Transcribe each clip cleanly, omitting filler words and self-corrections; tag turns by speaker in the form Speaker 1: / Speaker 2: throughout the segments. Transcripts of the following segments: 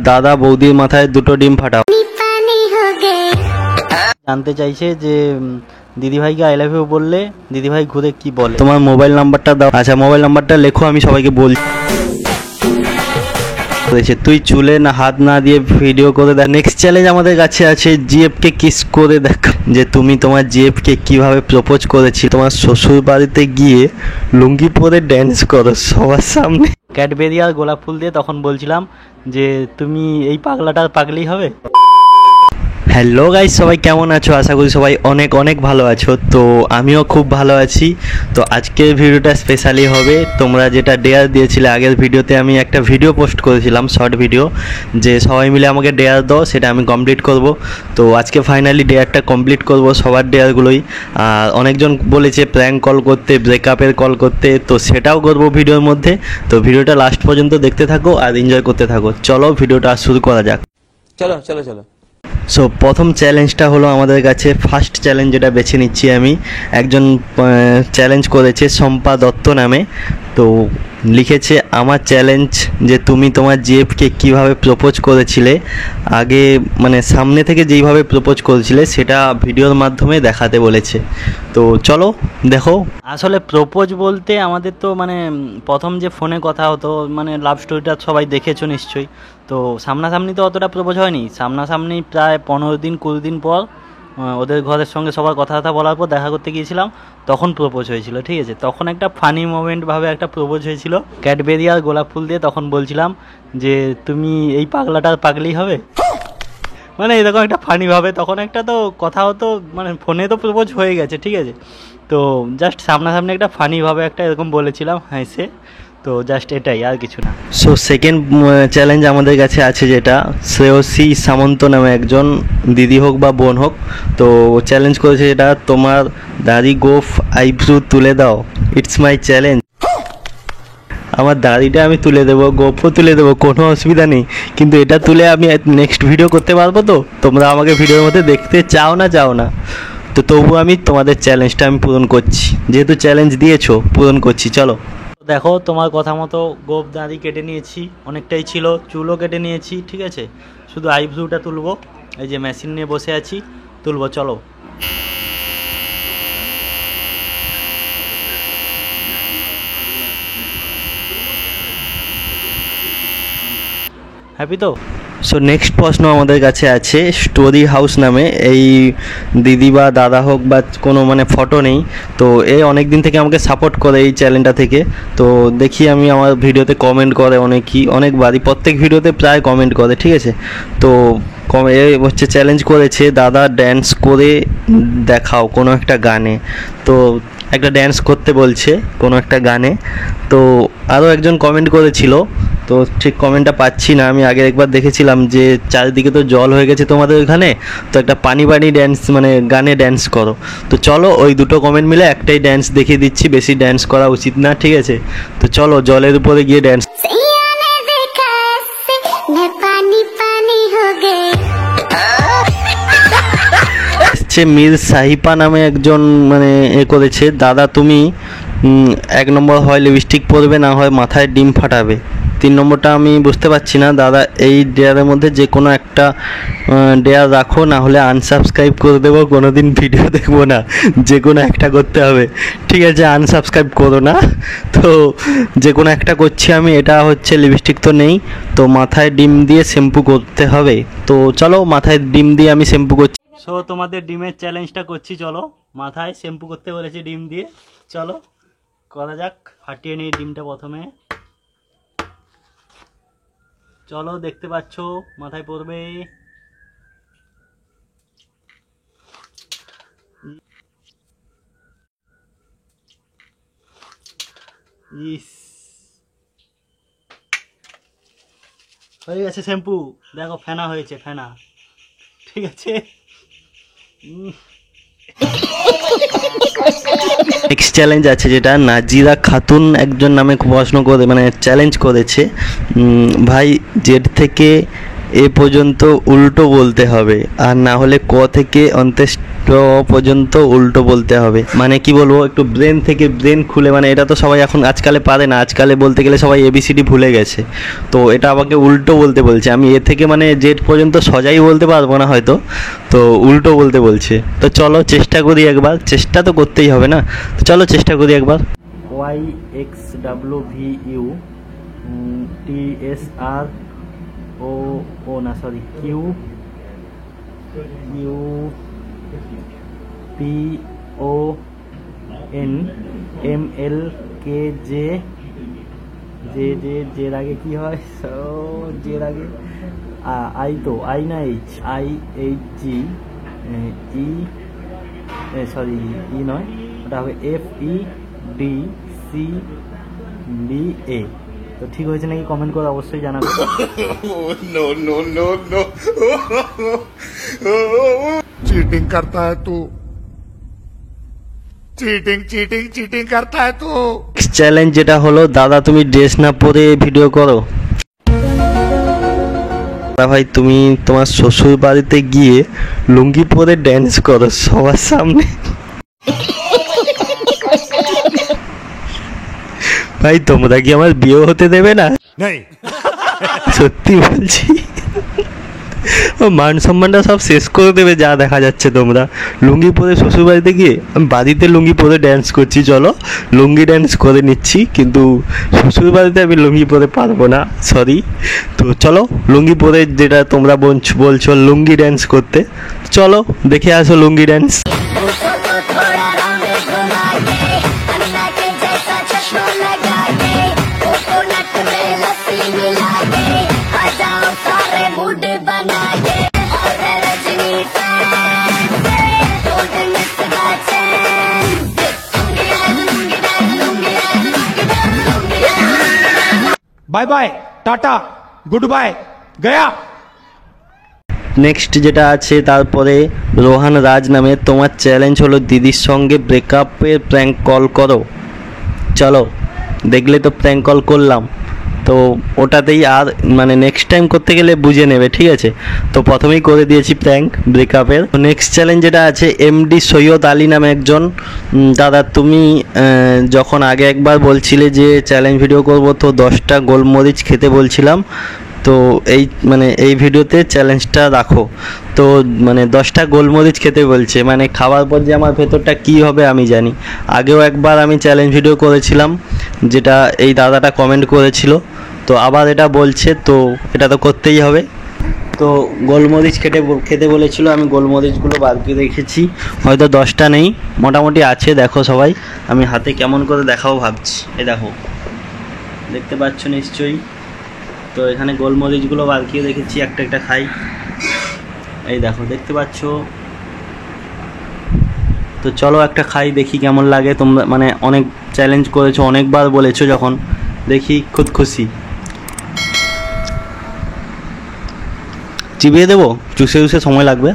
Speaker 1: দাদা বৌদির মাথায় দুটো ডিম ফাটাও। জানতে চাইছে যে দিদিভাইকে আই লাভ ইউ বললে দিদিভাই ঘুরে কি বলে। তোমার মোবাইল নাম্বারটা দাও। আচ্ছা মোবাইল নাম্বারটা লেখো, আমি সবাইকে বলছি। তুই চুলে না হাত না দিয়ে ভিডিও করে দেখ। নেক্সট চ্যালেঞ্জ আমাদের কাছে আছে জিএফ কে কিস করে দেখ, যে তুমি তোমার জিএফ কে কিভাবে প্রপোজ করেছি। তোমার শ্বশুর বাড়িতে গিয়ে লুঙ্গি পরে ড্যান্স করো সবার সামনে, ক্যাডবেরি আর গোলাপ ফুল দিয়ে। তখন বলছিলাম যে তুমি এই পাগলাটার পাগলেই হবে। হ্যালো গাইস, সবাই কেমন আছো? আশা করি সবাই অনেক অনেক ভালো আছো। তো আমিও খুব ভালো আছি। তো আজকের ভিডিওটা স্পেশালি হবে, তোমরা যেটা ডেয়ার দিয়েছিলে আগের ভিডিওতে, আমি একটা ভিডিও পোস্ট করেছিলাম শর্ট ভিডিও, যে সবাই মিলে আমাকে ডেয়ার দাও, সেটা আমি কমপ্লিট করব। তো আজকে ফাইনালি ডেয়ারটা কমপ্লিট করব, সবার ডেয়ারগুলোই। আর অনেকজন বলেছে প্র্যাঙ্ক কল করতে, ব্রেকআপের কল করতে, তো সেটাও করবো ভিডিওর মধ্যে। তো ভিডিওটা লাস্ট পর্যন্ত দেখতে থাকো আর এনজয় করতে থাকো। চলো ভিডিওটা শুরু করা যাক।
Speaker 2: চলো চলো চলো।
Speaker 1: সো প্রথম চ্যালেঞ্জটা হলো আমাদের কাছে, ফার্স্ট চ্যালেঞ্জ যেটা বেছে নিচ্ছি আমি। একজন চ্যালেঞ্জ করেছে শম্পা দত্ত নামে। তো লিখেছে আমার চ্যালেঞ্জ যে তুমি তোমার জিএফকে কীভাবে প্রপোজ করেছিলে, আগে মানে সামনে থেকে যেইভাবে প্রপোজ করেছিলে সেটা ভিডিওর মাধ্যমে দেখাতে বলেছে। তো চলো দেখো। আসলে প্রপোজ বলতে আমাদের তো মানে প্রথম যে ফোনে কথা হতো, মানে লাভ স্টোরিটা সবাই দেখেছো নিশ্চয়ই। তো সামনাসামনি তো অতটা প্রপোজ হয়নি, সামনাসামনি প্রায় 15 দিন 20 দিন পর ওদের ঘরের সঙ্গে সবার কথাবার্তা বলার পর দেখা করতে গিয়েছিলাম, তখন প্রপোজ হয়েছিল। ঠিক আছে, তখন একটা ফানি মোমেন্ট ভাবে একটা প্রপোজ হয়েছিল ক্যাডবেরি আর গোলাপ ফুল দিয়ে। তখন বলছিলাম যে তুমি এই পাগলাটার পাগলেই হবে, মানে এরকম একটা ফানিভাবে। তখন একটা তো কথা হতো, মানে ফোনে তো প্রপোজ হয়ে গেছে, ঠিক আছে। তো জাস্ট সামনাসামনি একটা ফানিভাবে একটা এরকম বলেছিলাম হেসে। তো জাস্ট এটাই, আর কিছু না। সো সেকেন্ড চ্যালেঞ্জ আমাদের কাছে আছে, যেটা শ্রেয়সী সামন্ত নামে একজন দিদি হোক বা বোন হোক, তো চ্যালেঞ্জ করেছে যেটা তোমার দাড়ি গোফ আইব্রু তুলে দাও, ইটস মাই চ্যালেঞ্জ। আমার দাড়িটা আমি তুলে দেবো, গোফও তুলে দেবো, কোনো অসুবিধা নেই, কিন্তু এটা তুলে আমি নেক্সট ভিডিও করতে পারবো। তো তোমরা আমাকে ভিডিওর মধ্যে দেখতে চাও না, তো তবু আমি তোমাদের চ্যালেঞ্জটা আমি পূরণ করছি, যেহেতু চ্যালেঞ্জ দিয়েছো পূরণ করছি। চলো দেখো, তোমার কথা মতো গোফ দাড়ি কেটে নিয়েছি, অনেকটাই ছিল, চুলও কেটে নিয়েছি, ঠিক আছে। শুধু আইব্রুটা তুলবো, এই যে মেশিন নিয়ে বসে আছি, তুলবো। চলো হ্যাপি তো। সো নেক্সট প্রশ্ন আমাদের কাছে আছে স্টোরি হাউস নামে। এই দিদি বা দাদা হোক বা কোনো মানে ফটো নেই, তো এই অনেক দিন থেকে আমাকে সাপোর্ট করে এই চ্যানেলটা থেকে। তো দেখি আমি আমার ভিডিওতে কমেন্ট করে অনেকবারই, প্রত্যেক ভিডিওতে প্রায় কমেন্ট করে, ঠিক আছে। তো এ হচ্ছে চ্যালেঞ্জ করেছে দাদা ড্যান্স করে দেখাও কোনো একটা গানে। তো একটা ড্যান্স করতে বলছে কোনো একটা গানে। তো আরও একজন কমেন্ট করেছিল, তো ঠিক কমেন্টটা পাচ্ছি না। আমি আগে একবার দেখেছিলাম যে চারিদিকে তো জল হয়ে গেছে তোমাদের ওখানে, তো একটা পানি ড্যান্স মানে গানে ড্যান্স করো। তো চলো ওই দুটো কমেন্ট মিলে একটাই ড্যান্স দেখিয়ে দিচ্ছি, বেশি ড্যান্স করা উচিত না, ঠিক আছে। তো চলো জলের উপরে গিয়ে ড্যান্স। মীর সাহিপা নামে একজন মানে এ করেছে, দাদা তুমি 1 নম্বর হয় লিপস্টিক পরবে, না হয় মাথায় ডিম ফাটাবে। 3 নম্বরটা আমি বুঝতে পারছি না। দাদা এই ডেয়ারের মধ্যে যে কোনো একটা ডেয়ার রাখো, না হলে আনসাবস্ক্রাইব করে দেবো, কোনোদিন ভিডিও দেখবো না, যে কোনো একটা করতে হবে, ঠিক আছে। আনসাবস্ক্রাইব করো না। তো যে কোনো একটা করছি আমি। এটা হচ্ছে লিপস্টিক তো নেই, তো মাথায় ডিম দিয়ে শ্যাম্পু করতে হবে। তো চলো মাথায় ডিম দিয়ে আমি শ্যাম্পু করছি। সো তোমাদের ডিমের চ্যালেঞ্জটা করছি, চলো। মাথায় শ্যাম্পু করতে বলেছি ডিম দিয়ে, চলো করা যাক। ফাটিয়ে নিই ডিমটা প্রথমে, চলো। দেখতে পাচ্ছ মাথায় পড়বে। হয়ে গেছে শ্যাম্পু, দেখো ফেনা হয়েছে, ফেনা, ঠিক আছে। নেক্সট চ্যালেঞ্জ আছে, যেটা নাজিরা খাতুন একজন নামে প্রশ্ন করে মানে চ্যালেঞ্জ করেছে, ভাই জেড থেকে এ পর্যন্ত উল্টো বলতে হবে, আর না হলে ক থেকে পর্যন্ত উল্টো বলতে হবে। মানে কি বলবো, একটু ব্রেন থেকে ব্রেন খুলে, মানে এটা তো সবাই এখন আজকালে পারে না, আজকালে বলতে গেলে সবাই এবিসিডি ভুলে গেছে, তো এটা আমাকে উল্টো বলতে বলছে। আমি এ থেকে মানে জেড পর্যন্ত সজাই বলতে পারবো না হয়তো, তো উল্টো বলতে বলছে। তো চলো চেষ্টা করি একবার, চেষ্টা তো করতেই হবে না, তো চলো চেষ্টা করি একবার। YXWVU TSR ও না সরি QPONMLKJ জের আগে কি হয়, জের আগে আই, তো আই না IHG সরি ই নয়, ওটা হবে FEDCBA। তো ঠিক হয়েছে নাকি কমেন্ট করে অবশ্যই জানাবে।
Speaker 2: चीटिंग करता है तू, चीटिंग करता है तू।
Speaker 1: চ্যালেঞ্জ যেটা হলো, দাদা তুমি ড্রেস না পরে ভিডিও করো। দাদা ভাই তুমি তোমার শ্বশুর বাড়িতে গিয়ে লুঙ্গি পরে ড্যান্স করো সবার সামনে। ভাই তোমরা কি আমার বিয়ে হতে দেবে না? সত্যি বলছি, মান সম্মানটা সব শেষ করে দেবে যা দেখা যাচ্ছে। তোমরা লুঙ্গি পরে শ্বশুর বাড়িতে গিয়ে, আমি বাড়িতে লুঙ্গি পরে ড্যান্স করছি, চলো লুঙ্গি ড্যান্স করে নিচ্ছি, কিন্তু শ্বশুর বাড়িতে আমি লুঙ্গি পরে পারবো না, সরি। তো চলো লুঙ্গি পরে, যেটা তোমরা বলছো লুঙ্গি ড্যান্স করতে, চলো দেখে আসো lungi dance.
Speaker 3: Bye bye tata good bye गया।
Speaker 1: নেক্সট যেটা আছে, তারপরে রোহান রাজ নামে, তোমার চ্যালেঞ্জ হলো দিদির সঙ্গে ব্রেকআপের প্র্যাঙ্ক কল করো। চলো দেখলে তো প্র্যাঙ্ক কল করলাম, তো ওটাতেই আর মানে নেক্সট টাইম করতে গেলে বুঝে নেবে, ঠিক আছে। তো প্রথমেই করে দিয়েছি প্র্যাঙ্ক ব্রেকআপের। নেক্সট চ্যালেঞ্জ যেটা আছে, এমডি সৈয়দ আলী নামে একজন, দাদা তুমি যখন আগে একবার বলছিলে যে চ্যালেঞ্জ ভিডিও করব, তো 10টা গোলমরিচ খেতে বলছিলাম, তো এই ভিডিওতে চ্যালেঞ্জটা রাখো। তো 10টা গোলমরিচ খেতে বলছে, মানে খাওয়ার পর যে আমার ভেতরটা কী হবে আমি জানি। আগেও একবার আমি চ্যালেঞ্জ ভিডিও করেছিলাম, যেটা এই দাদাটা কমেন্ট করেছিল, তো আবার এটা বলছে, তো এটা তো করতেই হবে। তো গোলমরিচ খেতে বলেছিল, আমি গোলমরিচগুলো বার করে রেখেছি, হয়তো 10টা নেই, মোটামুটি আছে। দেখো সবাই, আমি হাতে কেমন করে দেখাও ভাবছি, এই দেখো, দেখতে পাচ্ছ নিশ্চয়ই। তো এখানে গোলমরিচগুলো বার করে রেখেছি, একটা একটা খাই, এই দেখো দেখতে পাচ্ছ। তো চলো একটা খাই, দেখি কেমন লাগে। তোমরা অনেক চ্যালেঞ্জ করেছো, অনেকবার বলেছো, যখন দেখি খুদ খুশি। চিবিয়ে দেবো, চুষে সময় লাগবে।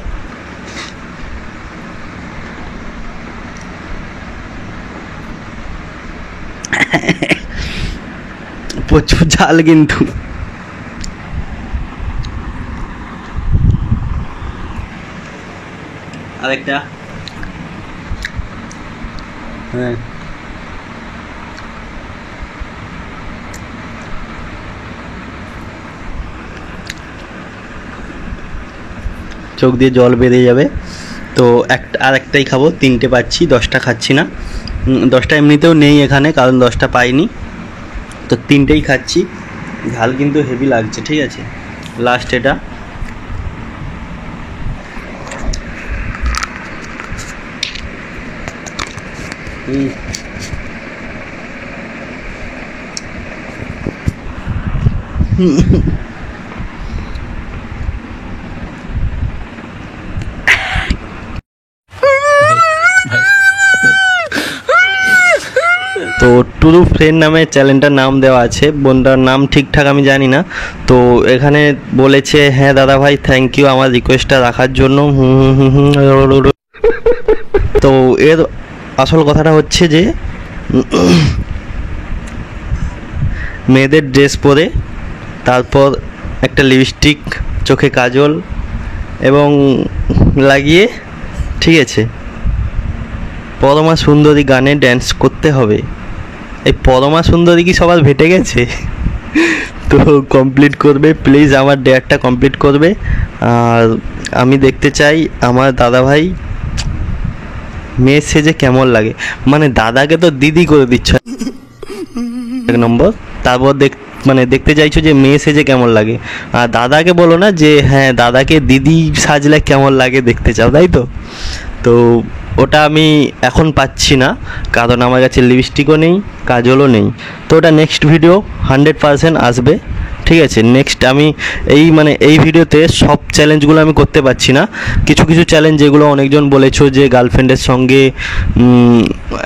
Speaker 1: প্রচুর ঝাল কিন্তু। আরেকটা, হ্যাঁ চোখ দিয়ে জল বেরিয়ে যাবে। তো আরেকটাই খাবো, 3টে পাচ্ছি, 10টা খাচ্ছি না। 10টা এমনিতেও নেই এখানে, কারণ 10টা পাইনি, তো 3টেই খাচ্ছি। ঝাল কিন্তু হেভি লাগছে, ঠিক আছে। লাস্ট এটা, তো টুরু ফ্রেন্ড নামে চ্যানেলটার নাম দেওয়া আছে, বোনটার নাম ঠিকঠাক আমি জানি না। তো এখানে বলেছে, হ্যাঁ দাদা ভাই থ্যাংক ইউ আমার রিকোয়েস্টটা রাখার জন্য। তো এর আসল কথাটা হচ্ছে যে মেয়েদের ড্রেস পরে, তারপর একটা লিপস্টিক, চোখে কাজল এবং লাগিয়ে ঠিক আছে, পরমা সুন্দরী গানে ড্যান্স করতে হবে। এই পরমা সুন্দরী কি সবার ভেটে গেছে? তো কমপ্লিট করবে প্লিজ, আমার ডেয়ারটা কমপ্লিট করবে। আর আমি দেখতে চাই আমার দাদাভাই মেয়ে সেজে কেমন লাগে। মানে দাদাকে তো দিদি করে দিচ্ছ এক নম্বর, তারপর মানে দেখতে চাইছো যে মেয়ে সেজে কেমন লাগে। আর দাদাকে বলো না যে হ্যাঁ দাদাকে দিদি সাজলে কেমন লাগে দেখতে চাও, তাই তো? তো ওটা আমি এখন পাচ্ছি না, কারণ আমার কাছে লিপস্টিকও নেই, কাজলও নেই। তো ওটা নেক্সট ভিডিও 100% আসবে, ঠিক আছে? নেক্সট আমি এই ভিডিওতে সব চ্যালেঞ্জগুলো আমি করতে পারছি না। কিছু কিছু চ্যালেঞ্জ যেগুলো অনেকজন বলেছো যে গার্লফ্রেন্ডের সঙ্গে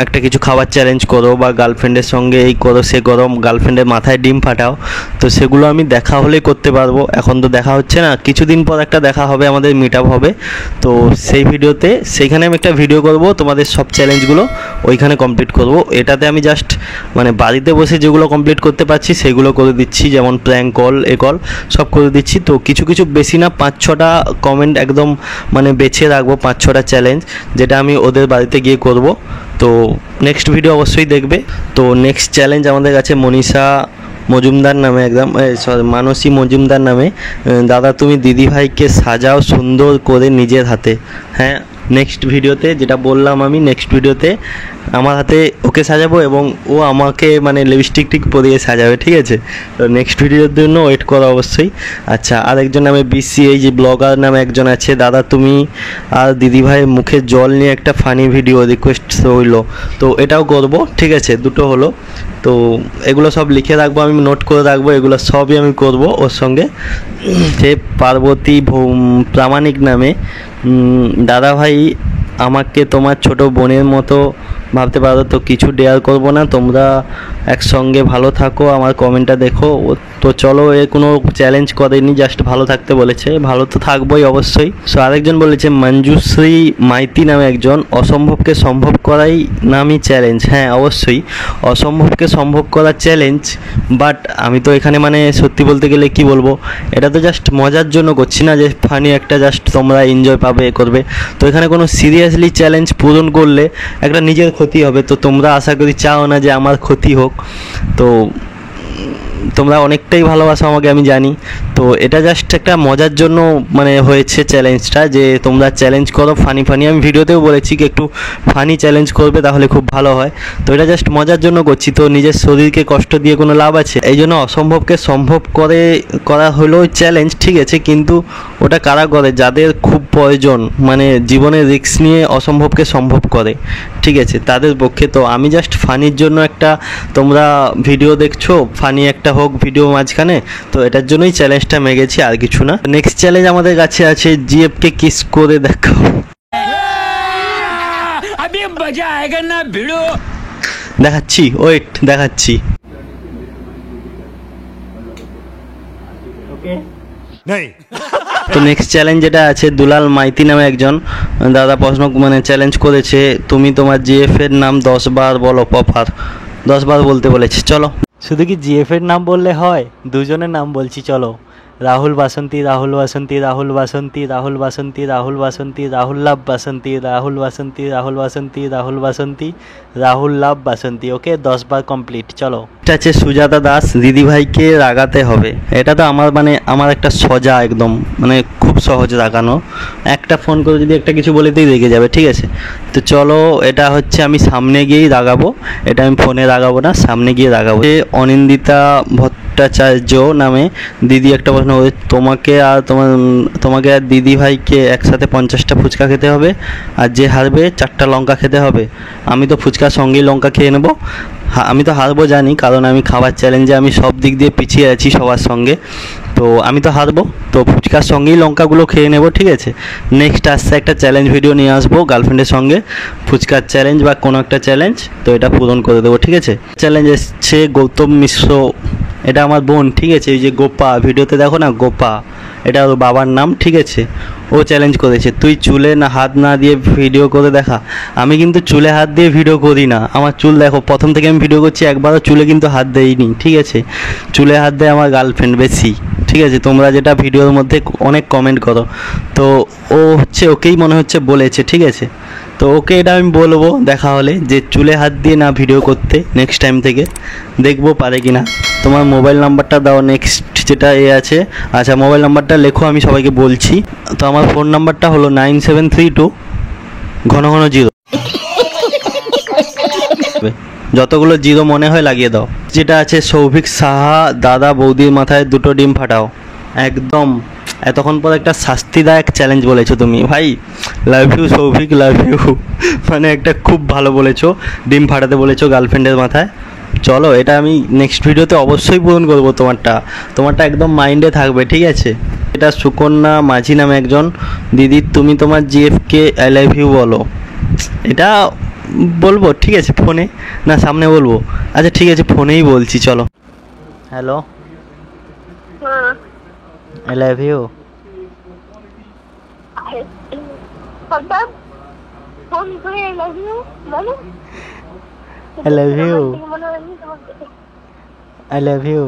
Speaker 1: একটা কিছু খাবার চ্যালেঞ্জ করো, বা গার্লফ্রেন্ডের সঙ্গে এই করো সে করো, গার্লফ্রেন্ডের মাথায় ডিম ফাটাও, তো সেগুলো আমি দেখা হলেই করতে পারবো। এখন তো দেখা হচ্ছে না, কিছুদিন পর একটা দেখা হবে, আমাদের মিট আপ হবে। তো সেই ভিডিওতে সেইখানে আমি একটা ভিডিও করব, তোমাদের সব চ্যালেঞ্জগুলো ওইখানে কমপ্লিট করব। এটাতে আমি জাস্ট বাড়িতে বসে যেগুলো কমপ্লিট করতে পারছি সেগুলো করে দিচ্ছি, যেমন প্র্যাঙ্ক কল এ কল সব করে দিচ্ছি। তো কিছু কিছু বেশি না 5-6টা কমেন্ট একদম বেছে রাখবো, 5-6টা চ্যালেঞ্জ, যেটা আমি ওদের বাড়িতে গিয়ে করব। তো নেক্সট ভিডিও অবশ্যই দেখবে। তো নেক্সট চ্যালেঞ্জ আমাদের কাছে মনীষা মজুমদার নামে মানসী মজুমদার নামে, দাদা তুমি দিদিভাইকে সাজাও সুন্দর করে নিজের হাতে। হ্যাঁ, নেক্সট ভিডিওতে যেটা বললাম আমি, নেক্সট ভিডিওতে আমার হাতে ওকে সাজাবো এবং ও আমাকে লিপস্টিক টিক পরিয়ে সাজাবে, ঠিক আছে? তো নেক্সট ভিডিওর জন্য ওয়েট করো অবশ্যই। আচ্ছা, আরেকজন নামে বিসি, এই যে ব্লগার নামে একজন আছে, দাদা তুমি আর দিদিভাই মুখে জল নিয়ে একটা ফানি ভিডিও রিকোয়েস্ট রইল। তো এটাও করব, ঠিক আছে? দুটো হলো। তো এগুলো সব লিখে রাখবো, আমি নোট করে রাখবো, এগুলো সবই আমি করব ওর সঙ্গে। সে পার্বতী প্রামাণিক নামে, দাদাভাই আমাকে তোমার ছোট বোনের মতো ভাবতে পারো, তো কিছু ডেয়ার করবো না, তোমরা একসঙ্গে ভালো থাকো, আমার কমেন্টটা দেখো। তো চলো, এ কোনো চ্যালেঞ্জ করেনি, জাস্ট ভালো থাকতে বলেছে, ভালো তো থাকবোই অবশ্যই। সো আরেকজন বলেছে মঞ্জুশ্রী মাইতি নামে একজন, অসম্ভবকে সম্ভব করাই নামই চ্যালেঞ্জ। হ্যাঁ অবশ্যই অসম্ভবকে সম্ভব করার চ্যালেঞ্জ, বাট আমি তো এখানে সত্যি বলতে গেলে কি বলবো, এটা তো জাস্ট মজার জন্য করছি না, যে ফানি একটা জাস্ট তোমরা এনজয় পাবে এ করবে। তো এখানে কোনো সিরিয়াসলি চ্যালেঞ্জ পূরণ করলে একটা নিজের ক্ষতি হবে। তো তোমরা আশা করি চাও না যে আমার ক্ষতি হোক, তো তোমরা অনেকটাই ভালোবাসো আমাকে, আমি জানি। তো এটা জাস্ট একটা মজার জন্য হয়েছে চ্যালেঞ্জটা, যে তোমরা চ্যালেঞ্জ করো ফানি ফানি। আমি ভিডিওতেও বলেছি কি একটু ফানি চ্যালেঞ্জ করবে, তাহলে খুব ভালো হয়। তো এটা জাস্ট মজার জন্য করছি, তো নিজের শরীরকে কষ্ট দিয়ে কোনো লাভ আছে? এই জন্য অসম্ভবকে সম্ভব করা হলো চ্যালেঞ্জ, ঠিক আছে? কিন্তু ওটা কারা করে? যাদের খুব প্রয়োজন, জীবনে রিস্ক নিয়ে অসম্ভবকে সম্ভব করে, ঠিক আছে? তাদের পক্ষে। তো আমি জাস্ট ফানির জন্য একটা, তোমরা ভিডিও দেখছো, ফানি একটা হোক ভিডিও মাঝখানে, তো এটার জন্যই চ্যালেঞ্জটা মেগেছি, আর কিছু না। নেক্সট চ্যালেঞ্জ আমাদের কাছে আছে, জিএফকে কিস করে দেখাও। দেখাচ্ছি, ওয়েট দেখাচ্ছি। তো নেক্সট চ্যালেঞ্জ যেটা আছে, দুলাল মাইতি নামে একজন দাদা প্রশ্ন চ্যালেঞ্জ করেছে, তুমি তোমার জিএফ এর নাম 10 বার বলো প্রপার। 10 বার বলতে বলেছে। চলো, শুধু কি জিএফ এর নাম বললে হয়? দুজনের নাম বলছি, চলো। রাহুল বাসন্তী, রাহুল বাসন্তী, রাহুল বাসন্তী, রাহুল বাসন্তী, রাহুল বাসন্তী, রাহুল লাভ বাসন্তী, রাহুল বাসন্তী, রাহুল বাসন্তী, রাহুল বাসন্তী, রাহুল লাভ বাসন্তী। ওকে, 10 বার কমপ্লিট। চলো, এটা আছে সুজাতা দাস, দিদিভাইকে রাগাতে হবে। এটা তো আমার একটা সজা, একদম খুব সহজ রাগানো। একটা ফোন করে যদি একটা কিছু বলেতেই রেগে যাবে, ঠিক আছে? তো চলো, এটা হচ্ছে আমি সামনে গিয়েই রাগাবো, এটা আমি ফোনে রাগাবো না, সামনে গিয়ে রাগাবো। অনিন্দিতা ভট্টাচার্য নামে দিদি একটা প্রশ্ন, তোমাকে আর দিদি ভাইকে একসাথে 50টা ফুচকা খেতে হবে, আর যে হারবে 4টা লঙ্কা খেতে হবে। আমি তো ফুচকার সঙ্গেই লঙ্কা খেয়ে নেবো। আমি তো হারবো জানি, কারণ আমি খাবার চ্যালেঞ্জে আমি সব দিক দিয়ে পিছিয়ে আছি সবার সঙ্গে, তো আমি তো হারবো। তো ফুচকার সঙ্গেই লঙ্কাগুলো খেয়ে নেবো, ঠিক আছে? নেক্সট আসছে একটা চ্যালেঞ্জ ভিডিও নিয়ে আসবো গার্লফ্রেন্ডের সঙ্গে, ফুচকার চ্যালেঞ্জ বা কোনো একটা চ্যালেঞ্জ, তো এটা পূরণ করে দেবো, ঠিক আছে? চ্যালেঞ্জ এসছে গৌতম মিশ্র, এটা আমার বোন, ঠিক আছে? এই যে গোপা, ভিডিওতে দেখো না গোপা, এটা ওর বাবার নাম, ঠিক আছে? ও চ্যালেঞ্জ করেছে, তুই চুলে হাত না দিয়ে ভিডিও করে দেখা। আমি কিন্তু চুলে হাত দিয়ে ভিডিও করি না, আমার চুল দেখো, প্রথম থেকে আমি ভিডিও করছি, একবারও চুলে কিন্তু হাত দেইনি, ঠিক আছে? চুলে হাত দেয় আমার গার্লফ্রেন্ড বেশি, ঠিক আছে, তোমরা যেটা ভিডিওর মধ্যে অনেক কমেন্ট করো, তো ও হচ্ছে ওকেই মনে হচ্ছে বলেছে, ঠিক আছে। তো ওকে এটা আমি বলবো দেখা হলে যে চুলে হাত দিয়ে না ভিডিও করতে, নেক্সট টাইম থেকে দেখবো পারে কি না। তোমার মোবাইল নাম্বারটা দাও, নেক্সট যেটা আছে। আচ্ছা, মোবাইল নাম্বারটা লেখো, আমি সবাইকে বলছি। তো আমার ফোন নাম্বারটা হলো 9732 ঘন ঘন 0। যতগুলো 0 মনে হয় লাগিয়ে দাও। যেটা আছে সৌভিক সাহা, দাদা বৌদির মাথায় 2টো ডিম ফাটাও। একদম এতক্ষণ পর একটা শাস্তিদায়ক চ্যালেঞ্জ বলেছো তুমি ভাই। Love you Souvik, love you. মানে একটা খুব ভালো বলেছো, ডিম ফাটাতে বলেছো গার্লফ্রেন্ডের মাথায়। চলো, এটা আমি নেক্সট ভিডিওতে অবশ্যই পূরণ করবো। তোমারটা একদম মাইন্ডে থাকবে, ঠিক আছে। এটা সুকন্যা মাঝি নামে একজন দিদি, তুমি তোমার জিএফকে আই লাভ ইউ বলো। এটা বলবো, ঠিক আছে, ফোনে না সামনে বলবো? আচ্ছা ঠিক আছে, ফোনেই বলছি, চলো। Hello, I love you. I love you. I love you.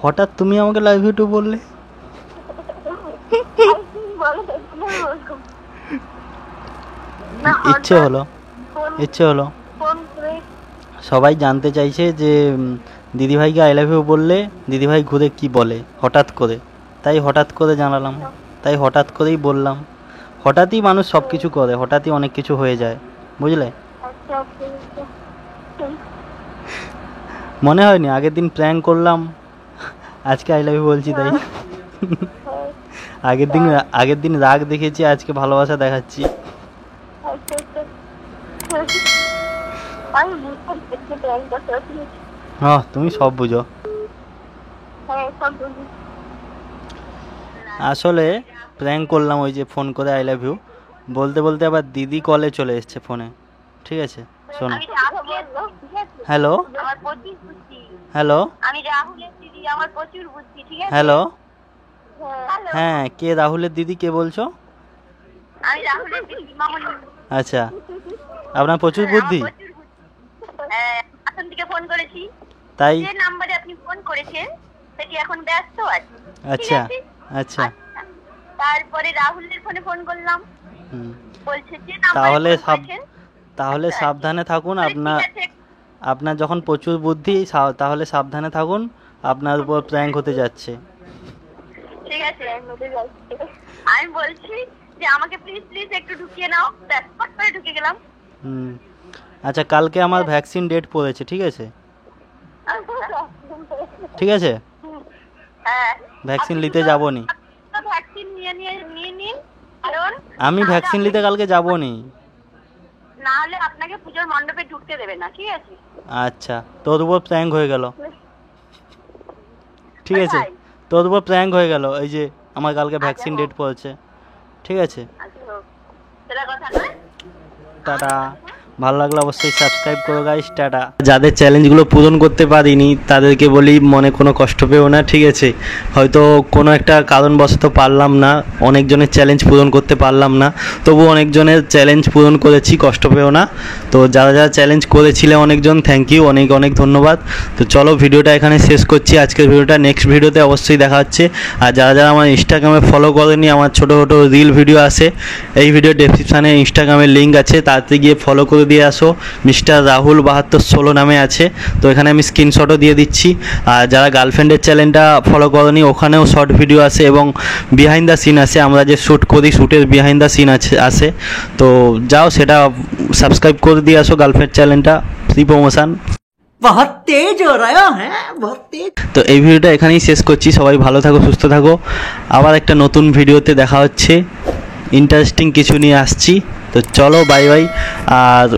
Speaker 1: হঠাৎ তুমি আমাকে লাভ ইউ টু বললে? ইচ্ছে হলো সবাই জানতে চাইছে যে দিদিভাইকে আই লাভ ইউ বললে দিদিভাই ঘুরে কি বলে হঠাৎ করে, তাই হঠাৎ করে জানালাম, তাই হঠাৎ করেই বললাম। হঠাৎই মানুষ সব কিছু করে, হঠাৎই অনেক কিছু হয়ে যায়, বুঝলে? মনে হয়নি আগের দিন প্র্যাঙ্ক করলাম, আজকে আই লাভ ইউ বলছি, তাই? আগের দিন রাগ দেখেছি, আজকে ভালোবাসা দেখাচ্ছি। হ্যাঁ, তুমি সব বুঝো। আসলে প্র্যাঙ্ক করলাম, ওই যে ফোন করে আই লাভ ইউ বলতে বলতে আবার দিদি কলে চলে এসছে ফোনে, ঠিক আছে। শোনো, হ্যালো হ্যালো হ্যালো, হ্যাঁ, কে রাহুলের দিদি, কে বলছো? আচ্ছা, আপনার প্রচুর বুদ্ধি, তাই? আচ্ছা আচ্ছা,
Speaker 4: তারপরে রাহুলের ফোনে ফোন করলাম, বলছে যে
Speaker 1: তাহলে সাবধানে থাকুন। আপনার যখন প্রচুর বুদ্ধি, তাহলে সাবধানে থাকুন, আপনার উপর প্র্যাঙ্ক হতে যাচ্ছে।
Speaker 4: ঠিক আছে, আমি বলছি যে আমাকে প্লিজ একটু ঢুকিয়ে নাও, ব্যাপার করে ঢুকে গেলাম।
Speaker 1: আচ্ছা, কালকে আমার ভ্যাকসিন ডেট পড়েছে, ঠিক আছে? ঠিক আছে, ভ্যাকসিন নিতে যাবনি। আমি ভ্যাকসিন নিতে কালকে যাবনি,
Speaker 4: না হলে আপনাকে পূজোর মণ্ডপে ঢুকতে দেবে না, ঠিক আছে?
Speaker 1: আচ্ছা, তোর উপর প্র্যাঙ্ক হয়ে গেল, ঠিক আছে, তোর উপর প্র্যাঙ্ক হয়ে গেল। এই যে আমার কালকে ভ্যাকসিন ডেট পড়েছে, ঠিক আছে। টাটা, ভালো লাগলে অবশ্যই সাবস্ক্রাইব করো গাইস, টাটা। যাদের চ্যালেঞ্জগুলো পূরণ করতে পারিনি তাদেরকে বলি মনে কোনো কষ্ট পেও না, ঠিক আছে। হয়তো কোনো একটা কারণবশত পারলাম না, অনেকজনের চ্যালেঞ্জ পূরণ করতে পারলাম না, তবু অনেকজনের চ্যালেঞ্জ পূরণ করেছি, কষ্ট পেও না। তো যারা চ্যালেঞ্জ করেছিলে অনেকজন, থ্যাংক ইউ, অনেক ধন্যবাদ। তো চলো, ভিডিওটা এখানে শেষ করছি, আজকের ভিডিওটা। নেক্সট ভিডিওতে অবশ্যই দেখা হচ্ছে। আর যারা আমার ইনস্টাগ্রামে ফলো করেনি, আমার ছোটো রিল ভিডিও আছে, এই ভিডিও ডেসক্রিপশানে ইনস্টাগ্রামের লিঙ্ক আছে, তাতে গিয়ে ফলো করে দিয়ে আসো। মিস্টার রাহুল 7216 নামে আছে, তো এখানে আমি স্ক্রিনশটও দিয়ে দিচ্ছি। আর যারা গার্লফ্রেন্ডের চ্যানেলটা ফলো করনি, ওখানেও শর্ট ভিডিও আছে এবং বিহাইন্ড দ্য সিন আছে, আমরা যে শ্যুট করি, শ্যুটের বিহাইন্ড দ্য সিন আছে। তো যাও, সেটা সাবস্ক্রাইব করে দিয়ে আসো গার্লফ্রেন্ড চ্যানেলটা, ফ্রি প্রমোশন।
Speaker 5: बहुत तेज हो रहा है, बहुत तेज।
Speaker 1: তো এই ভিডিওটা এখানেই শেষ করছি, সবাই ভালো থাকো, সুস্থ থাকো, আবার একটা নতুন ভিডিওতে দেখা হচ্ছে, ইন্টারেস্টিং কিছু নিয়ে আসছি। তো চলো, বাই বাই। আর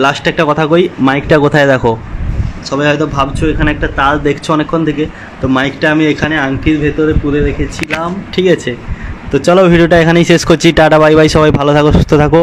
Speaker 1: লাস্ট একটা কথা কই, মাইকটা কোথায় দেখো? সবাই হয়তো ভাবছো এখানে একটা তার দেখছো অনেকক্ষণ থেকে, তো মাইকটা আমি এখানে আংটির ভেতরে পুরে রেখেছিলাম, ঠিক আছে। তো চলো, ভিডিওটা এখানেই শেষ করছি, টাটা, বাই বাই, সবাই ভালো থাকো, সুস্থ থাকো।